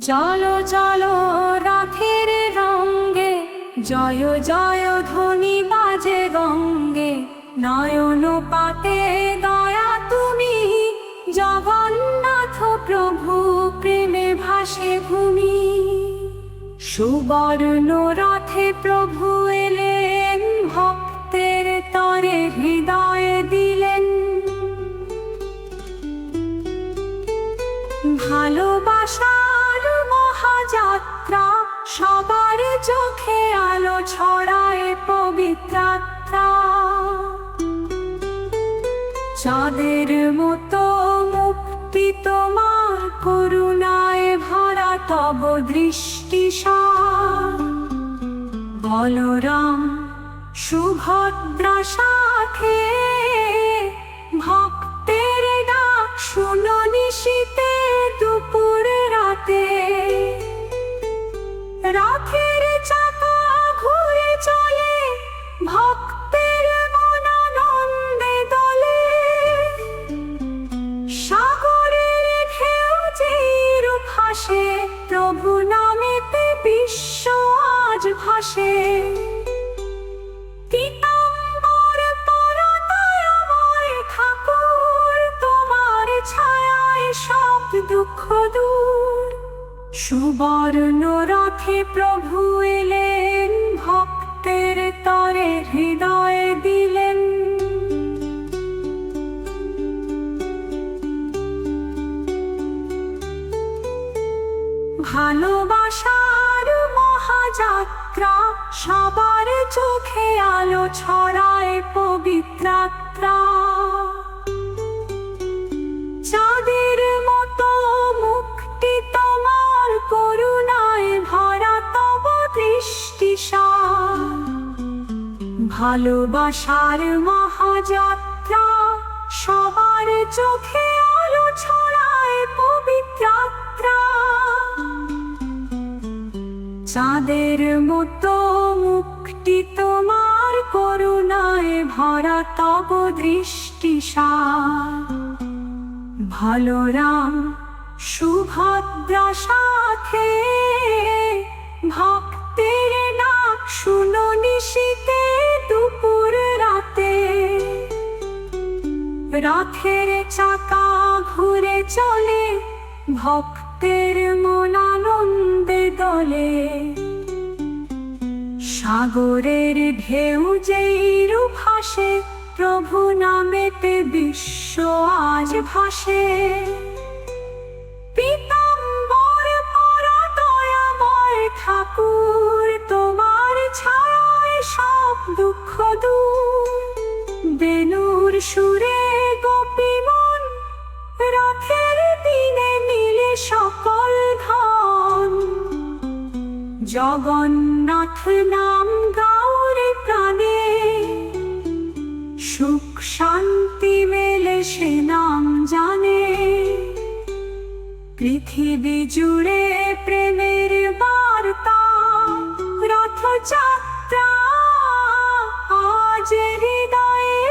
চলো চলো রাখের রঙ্গে, জয় জয় ধ্বনি বাজে গঙ্গে। নয়ন পাতে দয়া তুমি, জগন্নাথ প্রভু প্রেমে ভাসে ভূমি। সুবর্ণ রথে প্রভু এলেন, ভক্তের তরে হৃদয় দিলেন। ভালোবাসার মহাযাত্রা, সবার চোখে আলো ছড়ায় পবিত্রাত্রা। চাঁদের মতো মুক্তি তোমার, করুণায় ভরা তব দৃষ্টি সার। বলরাম সুভদ্রা সাথে, ভক্তের ডাক শুনো নিশীতে দুপুর রাতে। রথের চাকা ঘুরে চলে, ভক্তের মন আনন্দে দোলে। সাগরের ঢেউ যেই ভাসে, প্রভু নামেতে বিশ্ব আজ ভাসে। পীতাম্বর পরা দয়াময় ঠাকুর, তোমার ছায়ায় সব দুঃখ দূর। সুবর্ণ রথে প্রভু এলেন, ভক্তের তরে হৃদয় দিলেন। ভালোবাসার মহাযাত্রা, সবার চোখে আলো ছড়ায় পবিত্রাত্রা। চাঁদের মতো মুক্তি তোমার, করুণায় ভরা তব দৃষ্টি সার। ভালোবাসার মহাযাত্রা, সবার চোখে আলো ছড়ায় পবিত্রাত্রা। চাঁদের মতো মুক্তি তোমার, করুণায় ভরা তব দৃষ্টি সার। বলরাম সুভদ্রা সাথে, ভক্তের ডাক শুনো নিশীতে দুপুর রাতে। রথের চাকা ঘুরে চলে, ভক্তের মন আনন্দে দোলে। সাগরের ঢেউ যেই ভাসে, প্রভু নামেতে বিশ্ব আজ ভাসে। পীতাম্বর পরা দয়াময় ঠাকুর, তোমার ছায়ায় সব দুঃখ দূর। বেণুর সুরে গোপী মন, রথের দিনে মিলে সকল ধন। জগন্নাথ নাম গাওরে প্রাণে, সুখ শান্তি মেলে সে নাম জানে। পৃথিবী জুড়ে প্রেমের বার্তা, রথযাত্রা আজ হৃদয়ে